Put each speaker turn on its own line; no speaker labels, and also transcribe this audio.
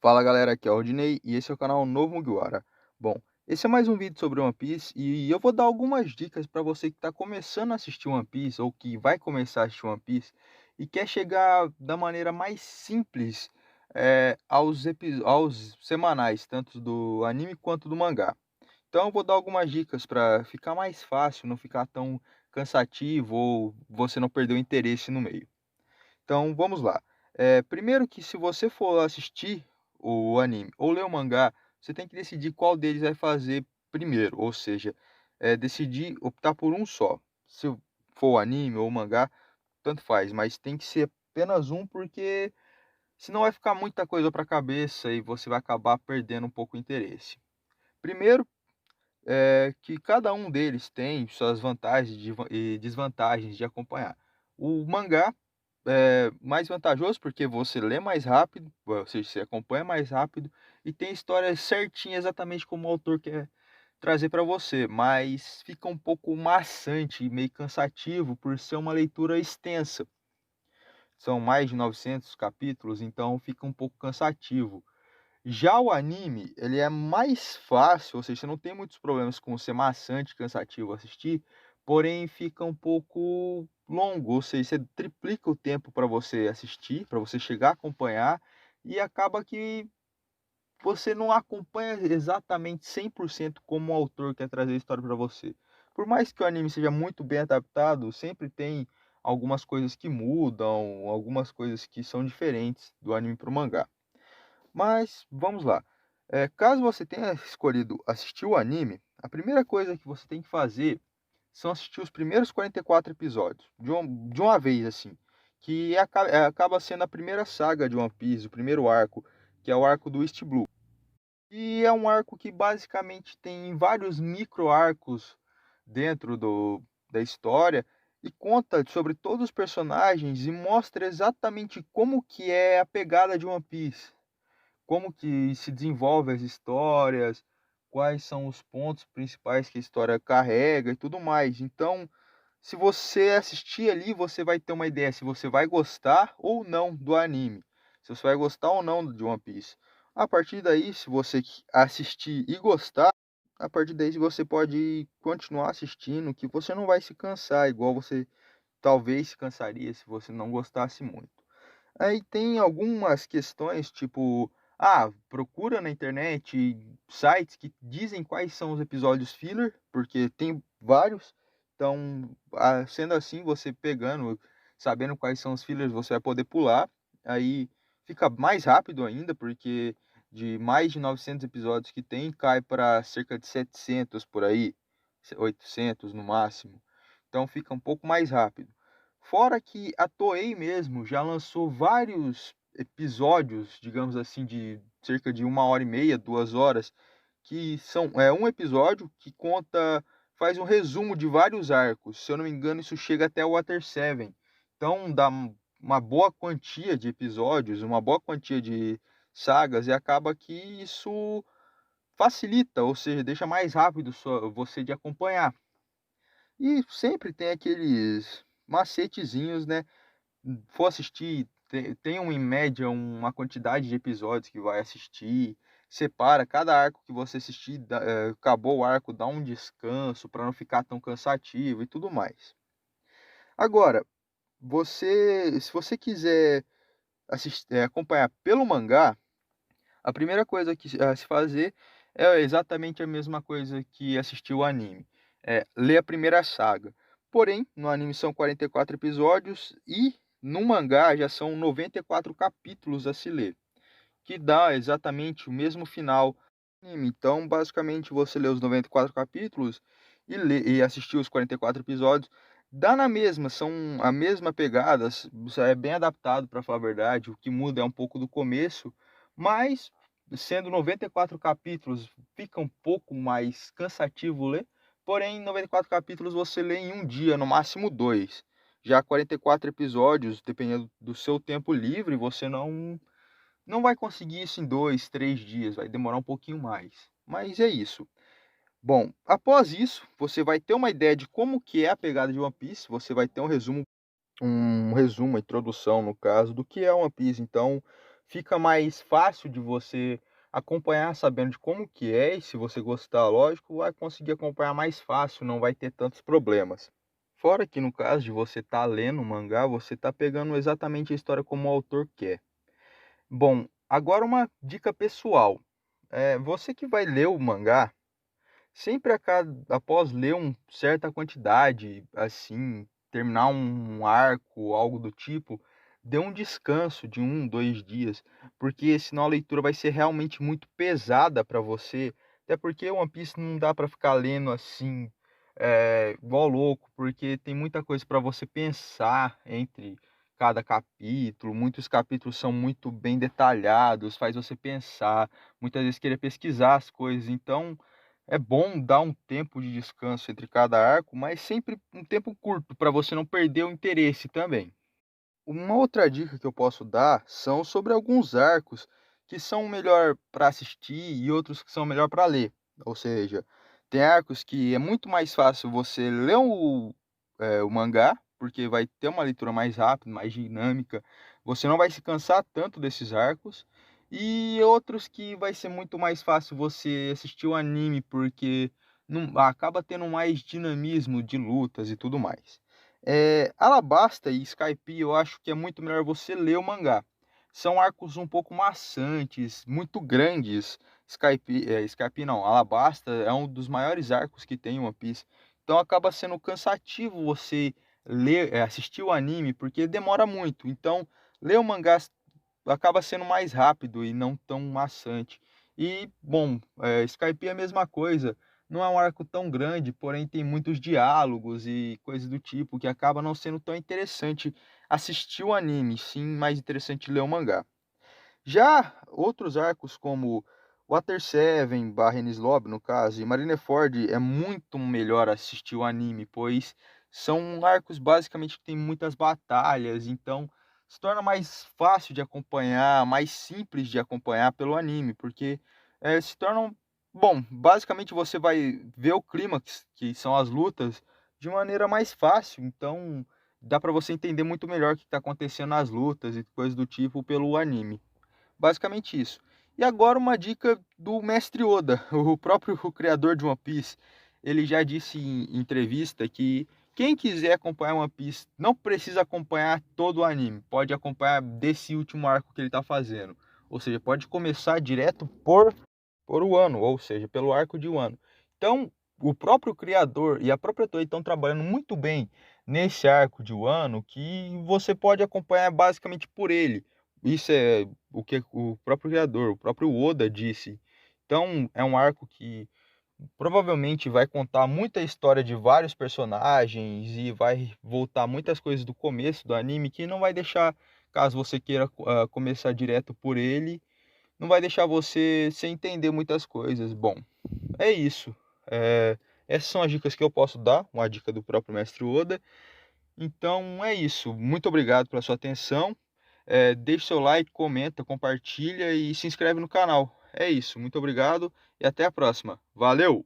Fala galera, aqui é o Rodinei e esse é o canal Novo Mugiwara. Bom, esse é mais um vídeo sobre One Piece e eu vou dar algumas dicas para você que está começando a assistir One Piece ou que vai começar a assistir One Piece e quer chegar da maneira mais simples aos semanais, tanto do anime quanto do mangá. Então eu vou dar algumas dicas para ficar mais fácil, não ficar tão cansativo ou você não perder o interesse no meio. Então vamos lá. Primeiro que se você for assistir o anime ou ler o mangá, você tem que decidir qual deles vai fazer primeiro, ou seja, decidir optar por um só. Se for o anime ou o mangá, tanto faz, mas tem que ser apenas um, porque senão vai ficar muita coisa para a cabeça e você vai acabar perdendo um pouco o interesse. Primeiro, que cada um deles tem suas vantagens e desvantagens de acompanhar. O mangá mais vantajoso, porque você lê mais rápido, ou seja, você acompanha mais rápido e tem histórias certinha exatamente como o autor quer trazer para você, mas fica um pouco maçante e meio cansativo por ser uma leitura extensa. São mais de 900 capítulos, então fica um pouco cansativo. Já o anime, ele é mais fácil, ou seja, você não tem muitos problemas com ser maçante, cansativo assistir, porém fica um pouco longo, ou seja, você triplica o tempo para você assistir, para você chegar a acompanhar, e acaba que você não acompanha exatamente 100% como o autor quer trazer a história para você. Por mais que o anime seja muito bem adaptado, sempre tem algumas coisas que mudam, algumas coisas que são diferentes do anime para o mangá. Mas vamos lá. Caso você tenha escolhido assistir o anime, a primeira coisa que você tem que fazer são assistir os primeiros 44 episódios, de uma vez, assim. Que acaba sendo a primeira saga de One Piece, o primeiro arco, que é o arco do East Blue. E é um arco que basicamente tem vários micro-arcos dentro da história e conta sobre todos os personagens e mostra exatamente como que é a pegada de One Piece, como que se desenvolve as histórias, quais são os pontos principais que a história carrega e tudo mais. Então, se você assistir ali, você vai ter uma ideia se você vai gostar ou não do anime, se você vai gostar ou não de One Piece. A partir daí, se você assistir e gostar, a partir daí você pode continuar assistindo, que você não vai se cansar, igual você talvez se cansaria se você não gostasse muito. Aí tem algumas questões, tipo, procura na internet sites que dizem quais são os episódios filler, porque tem vários. Então, sendo assim, você pegando, sabendo quais são os fillers, você vai poder pular. Aí fica mais rápido ainda, porque de mais de 900 episódios que tem, cai para cerca de 700 por aí, 800 no máximo. Então fica um pouco mais rápido. Fora que a Toei mesmo já lançou vários episódios, digamos assim, de cerca de 1 hora e meia, 2 horas, que são um episódio que faz um resumo de vários arcos. Se eu não me engano, isso chega até o Water 7. Então dá uma boa quantia de episódios, uma boa quantia de sagas, e acaba que isso facilita, ou seja, deixa mais rápido você de acompanhar. E sempre tem aqueles macetezinhos, né? For assistir, tenham em média uma quantidade de episódios que vai assistir, separa cada arco que você assistir, acabou o arco, dá um descanso para não ficar tão cansativo e tudo mais. Agora, se você quiser acompanhar pelo mangá, a primeira coisa a se fazer é exatamente a mesma coisa que assistir o anime. Ler a primeira saga. Porém, no anime são 44 episódios e no mangá já são 94 capítulos a se ler, que dá exatamente o mesmo final do anime. Então, basicamente, você lê os 94 capítulos e assistir os 44 episódios, dá na mesma, são a mesma pegada, é bem adaptado, para falar a verdade. O que muda é um pouco do começo, mas sendo 94 capítulos, fica um pouco mais cansativo ler. Porém, 94 capítulos você lê em um dia, no máximo dois. Já 44 episódios, dependendo do seu tempo livre, você não vai conseguir isso em 2, 3 dias, vai demorar um pouquinho mais. Mas é isso. Bom, após isso, você vai ter uma ideia de como que é a pegada de One Piece, você vai ter um resumo, uma introdução no caso, do que é One Piece. Então, fica mais fácil de você acompanhar sabendo de como que é, e se você gostar, lógico, vai conseguir acompanhar mais fácil, não vai ter tantos problemas. Fora que no caso de você estar lendo o mangá, você está pegando exatamente a história como o autor quer. Bom, agora uma dica pessoal. Você que vai ler o mangá, sempre após ler uma certa quantidade, assim, terminar um arco, algo do tipo, dê um descanso de 2 dias, porque senão a leitura vai ser realmente muito pesada para você. Até porque One Piece não dá para ficar lendo assim, igual louco, porque tem muita coisa para você pensar entre cada capítulo. Muitos capítulos são muito bem detalhados, faz você pensar, muitas vezes querer pesquisar as coisas. Então, é bom dar um tempo de descanso entre cada arco, mas sempre um tempo curto para você não perder o interesse também. Uma outra dica que eu posso dar são sobre alguns arcos que são melhor para assistir e outros que são melhor para ler. Ou seja, tem arcos que é muito mais fácil você ler o mangá, porque vai ter uma leitura mais rápida, mais dinâmica. Você não vai se cansar tanto desses arcos. E outros que vai ser muito mais fácil você assistir o anime, porque acaba tendo mais dinamismo de lutas e tudo mais. Alabasta e Skype eu acho que é muito melhor você ler o mangá. São arcos um pouco maçantes, muito grandes. Skype não, Alabasta é um dos maiores arcos que tem em One Piece. Então acaba sendo cansativo você assistir o anime, porque demora muito. Então, ler o mangá acaba sendo mais rápido e não tão maçante. E, bom, Skype é a mesma coisa. Não é um arco tão grande, porém tem muitos diálogos e coisas do tipo que acaba não sendo tão interessante assistir o anime, sim mais interessante ler o mangá. Já outros arcos como Water 7 barra Enies Lobby, no caso, e Marineford é muito melhor assistir o anime, pois são arcos basicamente que tem muitas batalhas, então se torna mais fácil de acompanhar, mais simples de acompanhar pelo anime, porque se tornam... Bom, basicamente você vai ver o clímax, que são as lutas, de maneira mais fácil, então dá para você entender muito melhor o que está acontecendo nas lutas e coisas do tipo pelo anime. Basicamente isso. E agora uma dica do mestre Oda, o próprio criador de One Piece. Ele já disse em entrevista que quem quiser acompanhar One Piece não precisa acompanhar todo o anime, pode acompanhar desse último arco que ele está fazendo. Ou seja, pode começar direto por o ano, ou seja, pelo arco de Wano. Então, o próprio criador e a própria Toei estão trabalhando muito bem nesse arco de Wano, que você pode acompanhar basicamente por ele. Isso é o que o próprio criador, o próprio Oda disse. Então, é um arco que provavelmente vai contar muita história de vários personagens e vai voltar muitas coisas do começo do anime que não vai deixar, caso você queira começar direto por ele, não vai deixar você sem entender muitas coisas. Bom, é isso. Essas são as dicas que eu posso dar, uma dica do próprio mestre Oda. Então é isso. Muito obrigado pela sua atenção. Deixe seu like, comenta, compartilha e se inscreve no canal. É isso. Muito obrigado e até a próxima. Valeu!